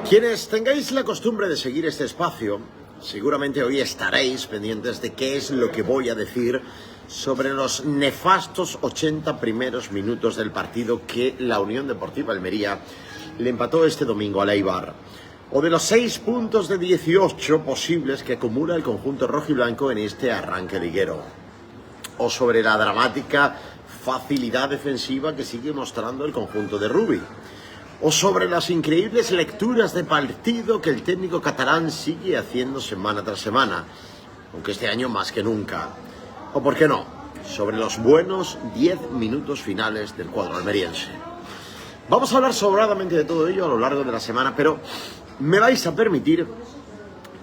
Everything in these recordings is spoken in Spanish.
Quienes tengáis la costumbre de seguir este espacio, seguramente hoy estaréis pendientes de qué es lo que voy a decir sobre los nefastos 80 primeros minutos del partido que la Unión Deportiva Almería le empató este domingo al Eibar, o de los 6 puntos de 18 posibles que acumula el conjunto rojiblanco en este arranque liguero, o sobre la dramática facilidad defensiva que sigue mostrando el conjunto de Rubi, o sobre las increíbles lecturas de partido que el técnico catalán sigue haciendo semana tras semana, aunque este año más que nunca, o por qué no, sobre los buenos 10 minutos finales del cuadro almeriense. Vamos a hablar sobradamente de todo ello a lo largo de la semana, pero me vais a permitir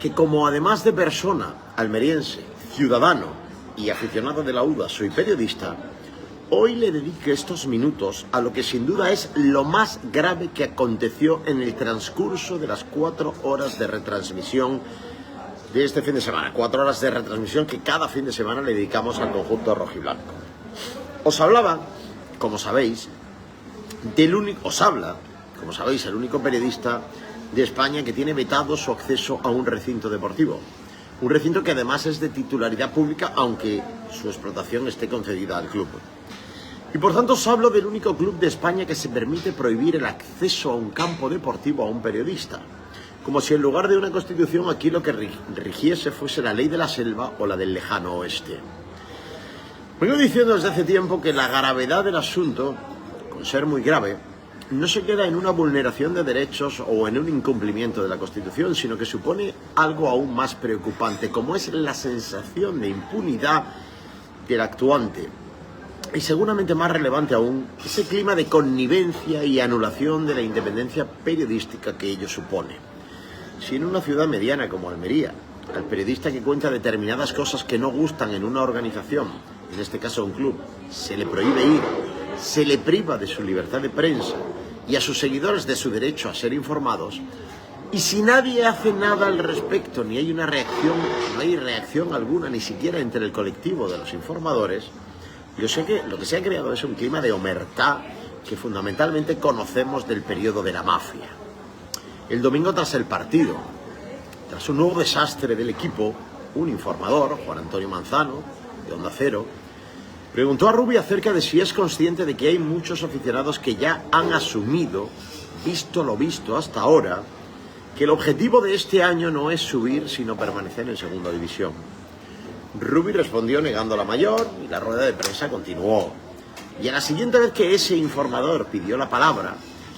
que, como además de persona almeriense, ciudadano y aficionado de la UDA, soy periodista, hoy le dedique estos minutos a lo que sin duda es lo más grave que aconteció en el transcurso de las 4 horas de retransmisión de este fin de semana. 4 horas de retransmisión que cada fin de semana le dedicamos al conjunto rojiblanco. Os hablaba, como sabéis, el único periodista de España que tiene vetado su acceso a un recinto deportivo. Un recinto que además es de titularidad pública, aunque su explotación esté concedida al club. Y por tanto os hablo del único club de España que se permite prohibir el acceso a un campo deportivo a un periodista. Como si en lugar de una constitución aquí lo que rigiese fuese la ley de la selva o la del lejano oeste. Vengo diciendo desde hace tiempo que la gravedad del asunto, con ser muy grave, no se queda en una vulneración de derechos o en un incumplimiento de la Constitución, sino que supone algo aún más preocupante, como es la sensación de impunidad del actuante. Y seguramente más relevante aún, ese clima de connivencia y anulación de la independencia periodística que ello supone. Si en una ciudad mediana como Almería, al periodista que cuenta determinadas cosas que no gustan en una organización, en este caso un club, se le prohíbe ir, se le priva de su libertad de prensa y a sus seguidores de su derecho a ser informados, y si nadie hace nada al respecto, ni hay una reacción, no hay reacción alguna, ni siquiera entre el colectivo de los informadores, yo sé que lo que se ha creado es un clima de omertá que fundamentalmente conocemos del periodo de la mafia. El domingo, tras el partido, tras un nuevo desastre del equipo, un informador, Juan Antonio Manzano, de Onda Cero, preguntó a Rubi acerca de si es consciente de que hay muchos aficionados que ya han asumido, visto lo visto hasta ahora, que el objetivo de este año no es subir, sino permanecer en segunda división. Rubi respondió negando la mayor y la rueda de prensa continuó. Y a la siguiente vez que ese informador pidió la palabra,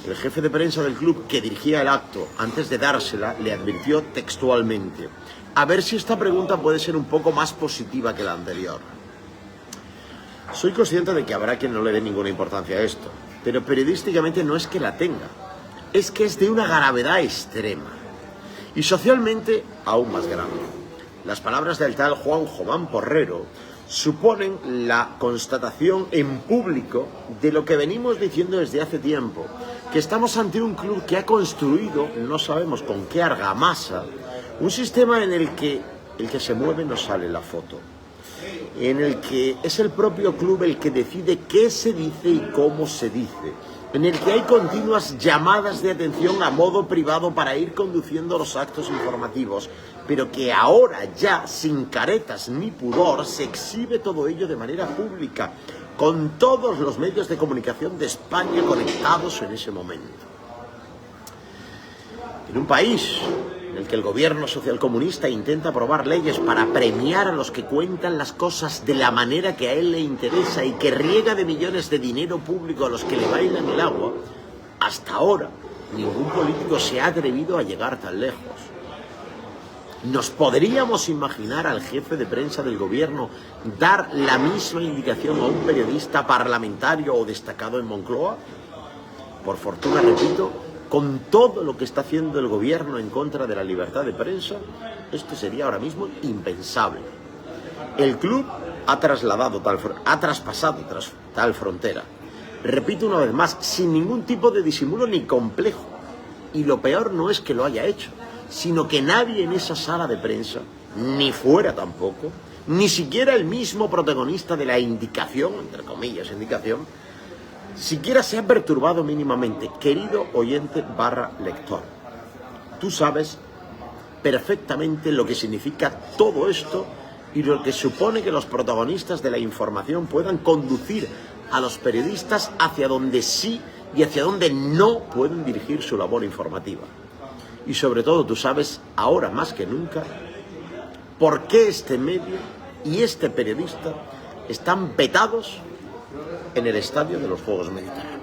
el jefe de prensa del club que dirigía el acto, antes de dársela, le advirtió textualmente: a ver si esta pregunta puede ser un poco más positiva que la anterior. Soy consciente de que habrá quien no le dé ninguna importancia a esto, pero periodísticamente no es que la tenga, es que es de una gravedad extrema y socialmente aún más grave. Las palabras del tal Juan Jomán Porrero suponen la constatación en público de lo que venimos diciendo desde hace tiempo, que estamos ante un club que ha construido, no sabemos con qué argamasa, un sistema en el que se mueve no sale en la foto, en el que es el propio club el que decide qué se dice y cómo se dice, en el que hay continuas llamadas de atención a modo privado para ir conduciendo los actos informativos, pero que ahora ya, sin caretas ni pudor, se exhibe todo ello de manera pública, con todos los medios de comunicación de España conectados en ese momento. En un país en el que el gobierno socialcomunista intenta aprobar leyes para premiar a los que cuentan las cosas de la manera que a él le interesa y que riega de millones de dinero público a los que le bailan el agua, hasta ahora ningún político se ha atrevido a llegar tan lejos. ¿Nos podríamos imaginar al jefe de prensa del gobierno dar la misma indicación a un periodista parlamentario o destacado en Moncloa? Por fortuna, repito, con todo lo que está haciendo el gobierno en contra de la libertad de prensa, esto sería ahora mismo impensable. El club ha traspasado tal frontera. Repito una vez más, sin ningún tipo de disimulo ni complejo. Y lo peor no es que lo haya hecho, sino que nadie en esa sala de prensa, ni fuera tampoco, ni siquiera el mismo protagonista de la indicación, entre comillas, indicación, siquiera se ha perturbado mínimamente, querido oyente / lector. tú sabes perfectamente lo que significa todo esto y lo que supone que los protagonistas de la información puedan conducir a los periodistas hacia donde sí y hacia donde no pueden dirigir su labor informativa. Y sobre todo tú sabes, ahora más que nunca, por qué este medio y este periodista están vetados en el estadio de los Juegos Mediterráneos.